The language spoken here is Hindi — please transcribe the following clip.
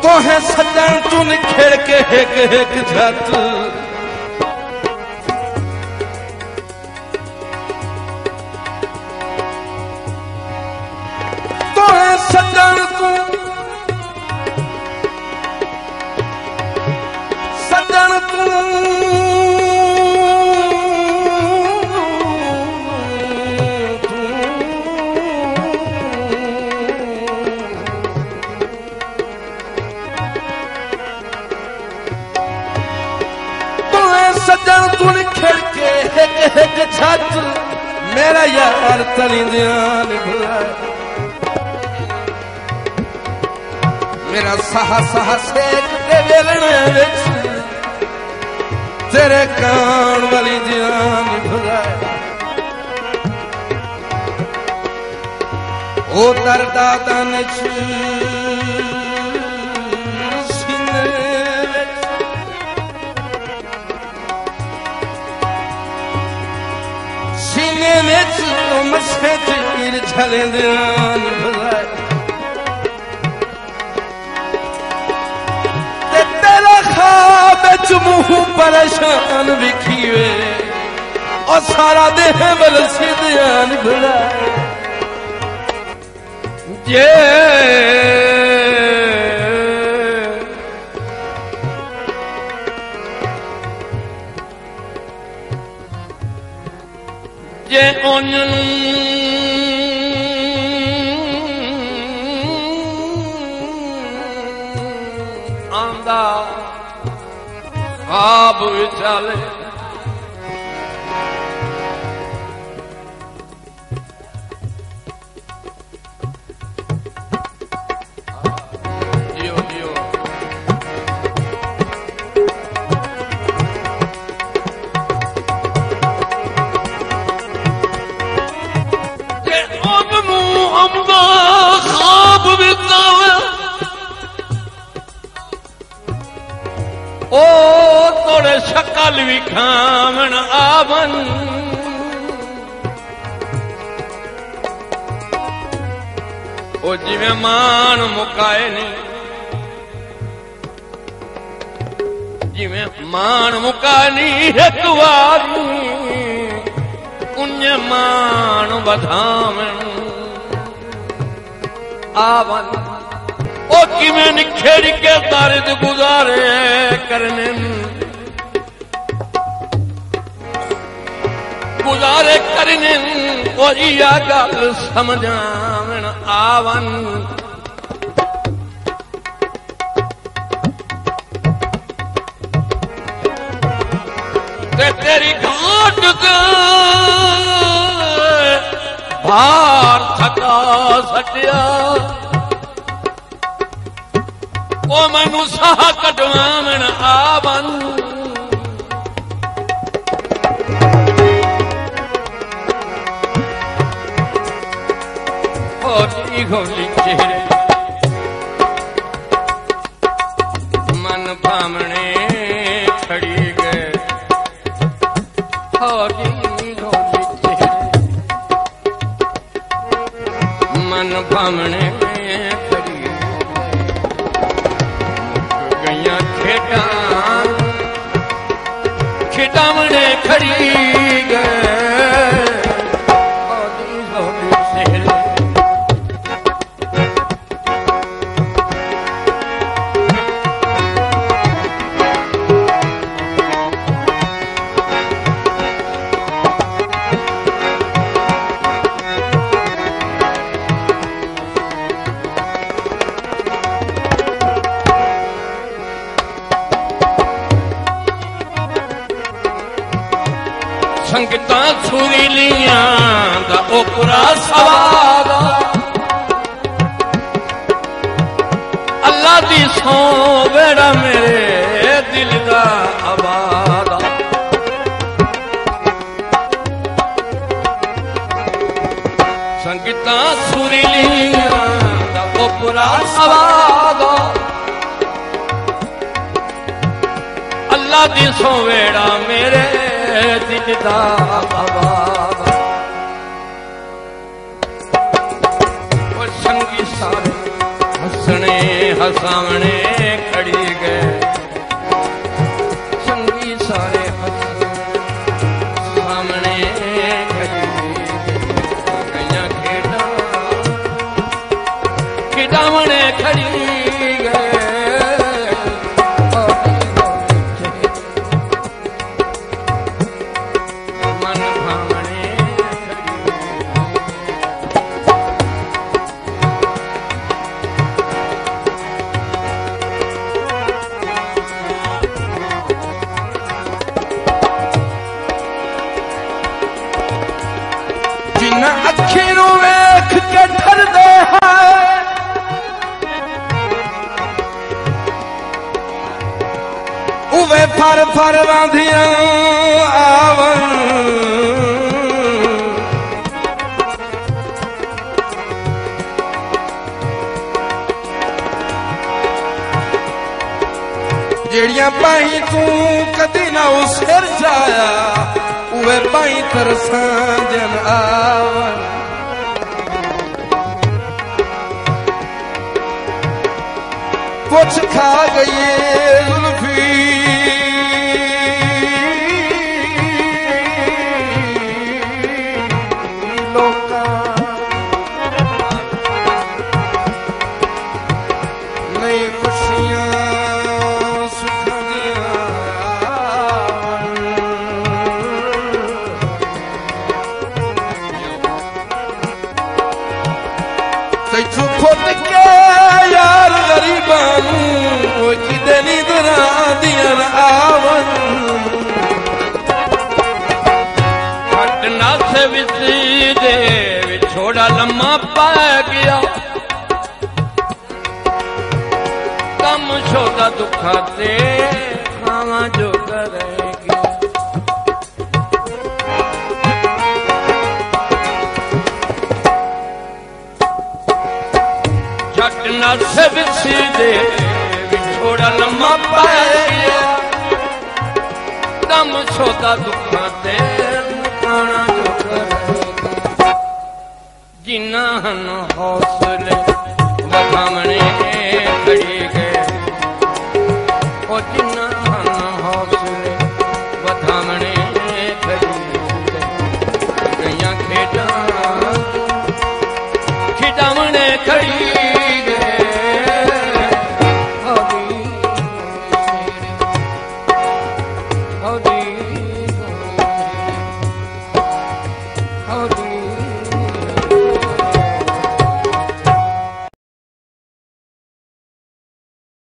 तो है सजन तू निखेड़ के एक झट तो है सजन तू सजन तू निखेड़ के एक छत मेरा यार तली ध्यान भुलाए मेरा साह साह सेक दे वेलने विच तेरे कान वाली ध्यान भुलाए ओ दर्दा दन मसे तीर झले ध्यान भुलाए तेरा ख्वाब मुंह परेशान विखीवे और सारा देह बल से ध्यान भुलाए जे आंदा ख्वाब विचाले ओ तोड़े शकल भी खावन आवन ओ जिवें मान मुकाए नहीं जिवें मान मुकाए नहीं एक वारी उन्हें मान बधावन आवन ओ किमें निखेड़ के दर्द गुजारे करने ओ या गल समझावन आवन ते तेरी घाट के भार थका सटिया ओ मैनू साह कटवावन आवन होली होली चेहरे मन भामने खड़ी गए होली होली चेहरे मन भामने खिटामने खड़ी गए होली होली चेहरे संगतां सुरीलियां दा ओकरा सवाद अल्लाह दी सौ वेड़ा मेरे दिल दा आबाद संगतां सुरीलियां दा ओकरा सवाद अल्लाह दी सौ वेड़ा मेरे दिल दा आबाद संगी सारे हसने सामने खड़ी गए संगी सारे सामने खड़ी गई खिडावने खड़ी गए मन भावने जिन्ना अखी नू वेख के डरदे है उवे फर फर वांधियां आवन जेड़ियां पाई तू कदी ना उस सिर जाया उवे पाई तरसां जन आवन पुछ खा गई जुल्फी लोका नहीं खुशियां सुखां तैथू खुद के यार गरीबानू किदे नींदरा दियन आवन पटना से विसी दे विछोड़ा लम्मा पै गया कम छोदा दुखा ते खावा जो करेगी पटना से विसी दे विछोड़ा लम्मा पै गया कम छोदा दुखा ते खाना जो करेगी जिन्ना हन हौसले वखामण